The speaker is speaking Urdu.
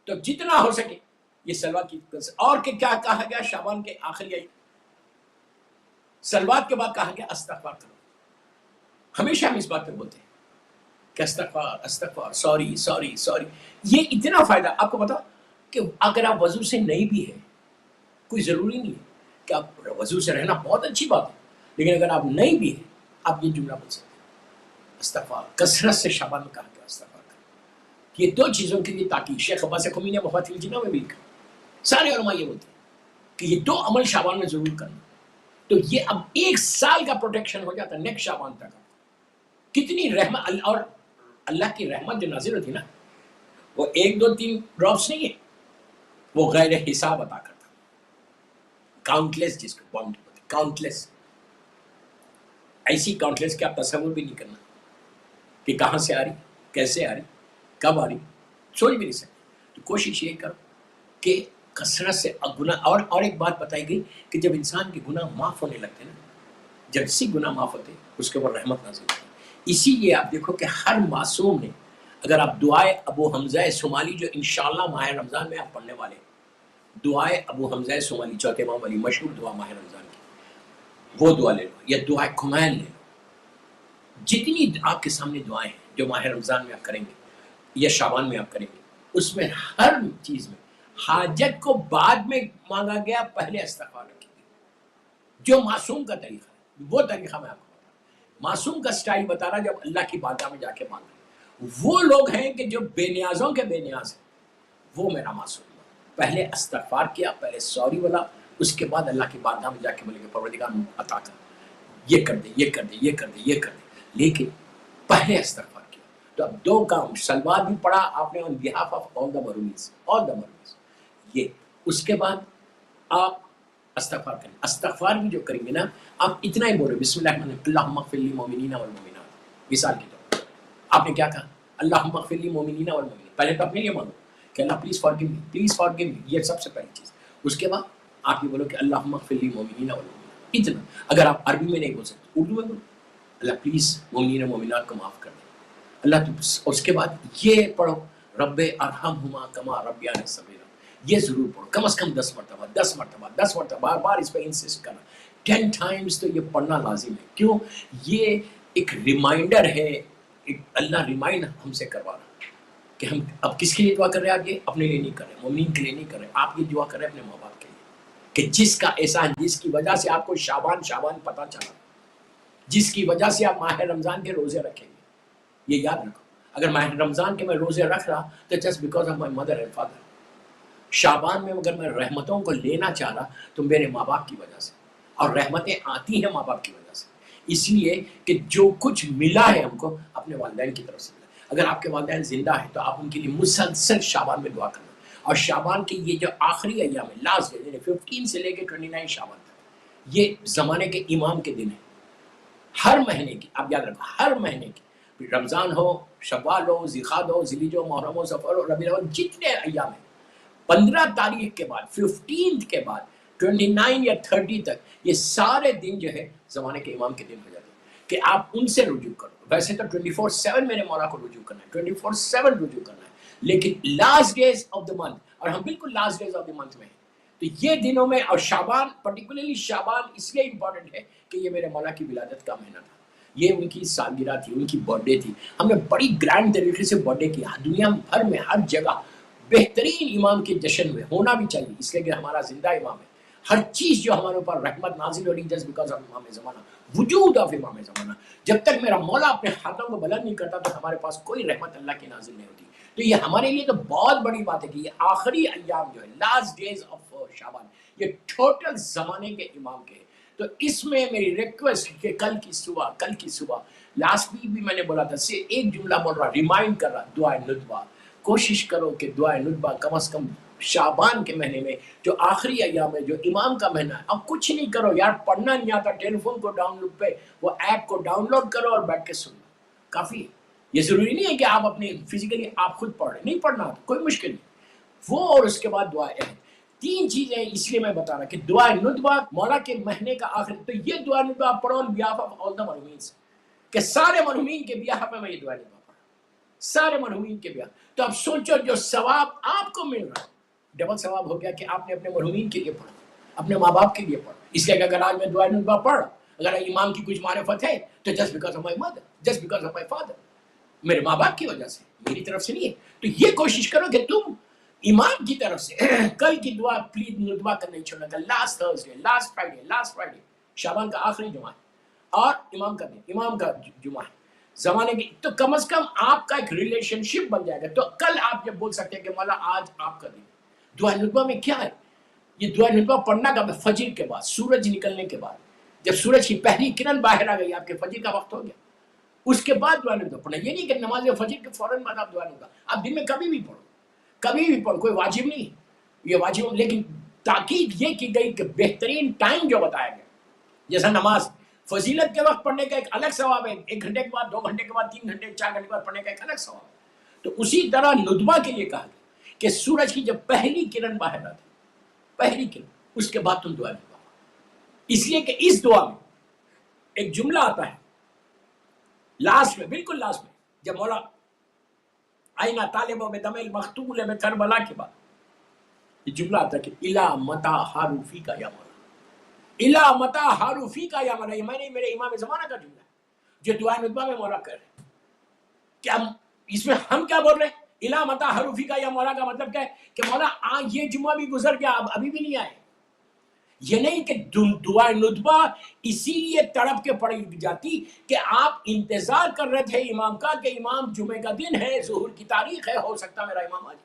تو جتنا ہو سکے یہ سلوات کی اور کہ کیا کہا گیا شعبان کے آخری سلوات کے بعد کہا گیا استغفار کرو. ہمیشہ ہم اس بات پہ بولتے ہیں کہ استغفار استغفار سوری سوری سوری. یہ اتنا فائدہ آپ کو بتا کہ اگر آپ وضو سے نہیں بھی ہے کوئی ضروری نہیں ہے کہ آپ وضو سے رہنا بہت اچھی بات ہے، لیکن اگر آپ نہیں بھی ہے آپ یہ جملہ بول سکتے ہیں استغفار. کثرت سے شعبان میں کہا گیا استغفار کرو. یہ دو چیزوں کے لیے تاکہ شیخ عباس قمی نے مفاتیح الجنہ میں بھی لکھا. سارے علماء یہ بولتے ہیں کہ یہ دو عمل شعبان میں ضرور کرنا. تو یہ اب 1 سال کا پروٹیکشن ہو جاتا ہے نیکسٹ شعبان تک. کتنی رحمت اور اللہ کی رحمت جو نازل ہوتی نا وہ 1 2 3 ڈراپس نہیں ہے، وہ غیر حساب عطا کرتا. کاؤنٹلیس جس کو بانڈ ہوتے کاؤنٹلیس، ایسی کاؤنٹلیس کہ آپ تصور بھی نہیں کرنا کہ کہاں سے آ رہی، کیسے آ رہی، کب آ رہی، سوچ بھی نہیں سکتے. تو کوشش یہ کرو کہ کثرت سے گناہ اور ایک بات بتائی گئی کہ جب انسان کے گناہ معاف ہونے لگتے نا، جب اسی گناہ معاف ہوتے اس کے اوپر رحمت نازل ہوتی. اسی لیے آپ دیکھو کہ ہر معصوم نے، اگر آپ دعائے ابو حمزہ صومالی جو انشاءاللہ ماہ رمضان میں آپ پڑھنے والے ہیں، دعائے ابو حمزہ صومالی چوتھے امام والی مشہور دعا ماہ رمضان کی، وہ دعا لے لو یا دعائے کمائل لے لو. جتنی آپ کے سامنے دعائیں ہیں جو ماہ رمضان میں آپ کریں گے یا شعبان میں آپ کریں گے، اس میں ہر چیز میں حاجت کو بعد میں مانگا گیا، پہلے استغفار رکھی گئی. جو معصوم کا طریقہ ہے وہ طریقہ میں آپ کو بتا رہا. معصوم کا سٹائل بتا رہا جب اللہ کی بارگاہ میں جا کے مانگ رہے. وہ لوگ ہیں کہ جو بے نیازوں کے بے نیاز ہیں، وہ میرا معصوم ہے. پہلے استغفار کیا، پہلے سوری بولا، اس کے بعد اللہ کی بارگاہ میں جا کے بولے کہ پروردگار عطا کر، یہ کر دے یہ کر دے یہ کر دے یہ کر دے. لیکن پہلے استغفار کیا. تو اب 2 کام، سلوات بھی پڑھا آپ نے on behalf of all the Marunis. یہ اس کے بعد آپ استغفار کریں. استغفار بھی جو کریں گے نا، آپ اتنا ہی بولے بسم اللہ الرحمن الرحیم اللہم اغفر للمؤمنین والمؤمنات. مثال کے طور پر آپ نے کیا کہا، اللہم اغفر للمؤمنین والمؤمنات. پہلے تو اپنے لیے مانگو کہ اللہ please forgive me, please forgive me, یہ سب سے پہلی چیز. اس کے بعد آپ یہ بولو کہ اللہم اغفر للمؤمنین والمؤمنات. اتنا. اگر آپ عربی میں نہیں بول سکتے اردو میں بولو اللہ پلیز مومنین و مومنات کو معاف کر دے اللہ تو. اس کے بعد یہ پڑھو رب ارحمہما کما ربیانی صغیرا. یہ ضرور پڑھو کم از کم 10 مرتبہ 10 مرتبہ 10 مرتبہ، بار بار اس پہ انسسٹ کرنا. 10 ٹائمز تو یہ پڑھنا لازم ہے. کیوں؟ یہ ایک ریمائنڈر ہے، ایک اللہ ریمائنڈ ہم سے کروا رہا کہ ہم اب کس کے لیے دعا کر رہے ہیں. آپ یہ اپنے لیے نہیں کر رہے، مومنین کے لیے نہیں کر رہے، آپ یہ دعا کر رہے ہیں اپنے ماں باپ کے لیے کہ جس کا احسان، جس کی وجہ سے آپ کو شعبان پتہ چلا، جس کی وجہ سے آپ ماہ رمضان کے روزے رکھیں گے. یہ یاد رکھو، اگر ماہ رمضان کے میں روزے رکھ رہا تو just because of my mother and father. شعبان میں اگر میں رحمتوں کو لینا چاہ رہا تو میرے ماں باپ کی وجہ سے، اور رحمتیں آتی ہیں ماں باپ کی وجہ سے، اس لیے کہ جو کچھ ملا ہے ہم کو اپنے والدین کی طرف سے ملا. اگر آپ کے والدین زندہ ہیں تو آپ ان کے لیے مسلسل شعبان میں دعا کرنا. اور شعبان کے یہ جو آخری ایام ہے، لاسٹ ڈے، 15 سے لے کے 29 شعبان تک، یہ زمانے کے امام کے دن ہے. ہر مہینے کی آپ یاد رکھو، ہر مہینے کی، رمضان ہو، شوال ہو، ذیقعدہ ہو، ذی الحجہ ہو، محرم ہو، سفر ہو، ربیع الاول، جتنے ایام ہیں 15 تاریخ کے بعد، 15 کے بعد 29 یا 30 تک، یہ سارے دن جو ہے زمانے کے امام کے دن ہو جاتے ہیں کہ آپ ان سے رجوع کرو. ویسے تو 24/7 میرے مولا کو رجوع کرنا ہے، 24/7 رجوع کرنا ہے، لیکن last days of the month, اور ہم بالکل last days of the month میں ہیں، تو یہ دنوں میں. اور شعبان پرٹیکولرلی شعبان اس لیے امپورٹنٹ ہے کہ یہ میرے مولا کی ولادت کا مہینہ تھا، یہ ان کی سالگرہ تھی، ان کی برتھ ڈے تھی. ہم نے بڑی گرینڈ طریقے سے برتھ ڈے کیا. دنیا بھر میں ہر جگہ بہترین امام کے جشن میں ہونا بھی چاہیے، اس لیے کہ ہمارا زندہ امام ہے. ہر چیز جو ہمارے اوپر رحمت نازل ہو رہی جسٹ بیکاز آف امام زمانہ، وجود آف امام زمانہ. جب تک میرا مولا اپنے ہاتھوں کو بلند نہیں کرتا تو ہمارے پاس کوئی رحمت اللہ کی نازل نہیں ہوتی. تو یہ ہمارے لیے تو بہت بڑی بات ہے کہ یہ آخری ایام جو ہے، لاسٹ ڈیز آف شعبان، یہ ٹوٹل زمانے کے امام کے. تو اس میں میری ریکویسٹ کہ کل کی صبح لاسٹ ویک بھی میں نے بولا تھا، سے ایک جملہ بول رہا، ریمائنڈ کر رہا، دعائے ندبہ. کوشش کرو کہ دعائے ندبہ کم از کم شعبان کے مہینے میں جو آخری ایام ہے، جو امام کا مہینہ ہے. اب کچھ نہیں کرو یار، پڑھنا نہیں آتا، ٹیلی فون کو ڈاؤن لوڈ پہ وہ ایپ کو ڈاؤن لوڈ کرو اور بیٹھ کے سنو، کافی ہے. یہ ضروری نہیں ہے کہ آپ اپنے فزیکلی آپ خود پڑھ رہے، نہیں پڑھنا تو کوئی مشکل نہیں. وہ اور اس کے بعد دعائیں ہیں. 3 چیزیں اس لیے میں بتا رہا کہ دعائے ندبہ مولا کے مہینے کا آخر. تو یہ دعائے ندبہ آپ پڑھو on behalf of all the مرحومین، کہ سارے مرحومین کے بیہاف میں یہ دعائے ندبہ پڑھا. سارے مرحومین کے بیان. تو اب سوچو جو ثواب آپ کو مل رہا ہے ڈبل ثواب ہو گیا کہ آپ نے اپنے مرحومین کے لیے پڑھا, اپنے ماں باپ کے لیے پڑھا. اس لیے کہ اگر آج میں دعائے ندبہ پڑھ, اگر امام کی کچھ معرفت ہے تو just because of my mother, just because of my father, میرے ماں باپ کی وجہ سے, میری طرف سے نہیں ہے. تو یہ کوشش کرو کہ تم امام کی طرف سے کل کی دعا پلیز ندبہ کرنا نہیں چھوڑنا. لاسٹ تھرسڈے, لاسٹ فرائیڈے شعبان کا آخری جمعہ ہے اور امام کا دن, امام کا جمعہ ہے زمانے کی, تو کم از کم آپ کا ایک ریلیشن شپ بن جائے گا. تو کل آپ جب بول سکتے ہیں کہ مولا آج آپ کا دن. دعا ندبہ میں کیا ہے؟ یہ دعا ندبہ پڑھنا کا فجر کے بعد, سورج نکلنے کے بعد, جب سورج کی پہلی کرن باہر آ گئی, آپ کے فجر کا وقت ہو گیا, اس کے بعد دعا ندبہ پڑھنا. یہ نہیں کہ نماز فجر کے فوراً بعد آپ دعا ندبہ, آپ دن میں کبھی بھی پڑھو, کبھی بھی پڑھو, کوئی واجب نہیں یہ واجب, لیکن تاکید یہ کی گئی کہ بہترین ٹائم جو بتایا گیا, جیسا نماز فضیلت کے وقت پڑھنے کا ایک الگ ثواب ہے, 1 گھنٹے کے بعد, 2 گھنٹے کے بعد, 3 گھنٹے 4 گھنٹے کے بعد پڑھنے کا ایک الگ ثواب ہے. تو اسی طرح ندبہ کے لیے کہا گیا کہ سورج کی جب پہلی کرن باہر آتی, پہلی کرن, اس کے بعد تم دعا ندبہ. اس لیے کہ اس دعا میں ایک جملہ آتا ہے لاسٹ میں, بالکل لاسٹ میں, جب مولا آئینہ طالب و بدم المقتول میں کربلا کے بعد یہ جملہ آتا ہے کہ الا متا حاروفی کا یا مولا, الا متا حاروفی کا یا مولا. یہ میں نے میرے امام زمانہ کا جملہ ہے جو دعا ندبہ میں مولا کر رہے ہیں. کیا اس میں ہم کیا بول رہے ہیں؟ الا متا حاروفی کا یا مولا کا مطلب کیا ہے کہ مولا آج یہ جمعہ بھی گزر گیا, ابھی بھی نہیں آئے. یہ نہیں کہ دعا ندبہ اسی لیے تڑپ کے پڑھی جاتی کہ آپ انتظار کر رہے تھے امام کا کہ امام جمعے کا دن ہے, ظہور کی تاریخ ہے, ہو سکتا میرا امام آج.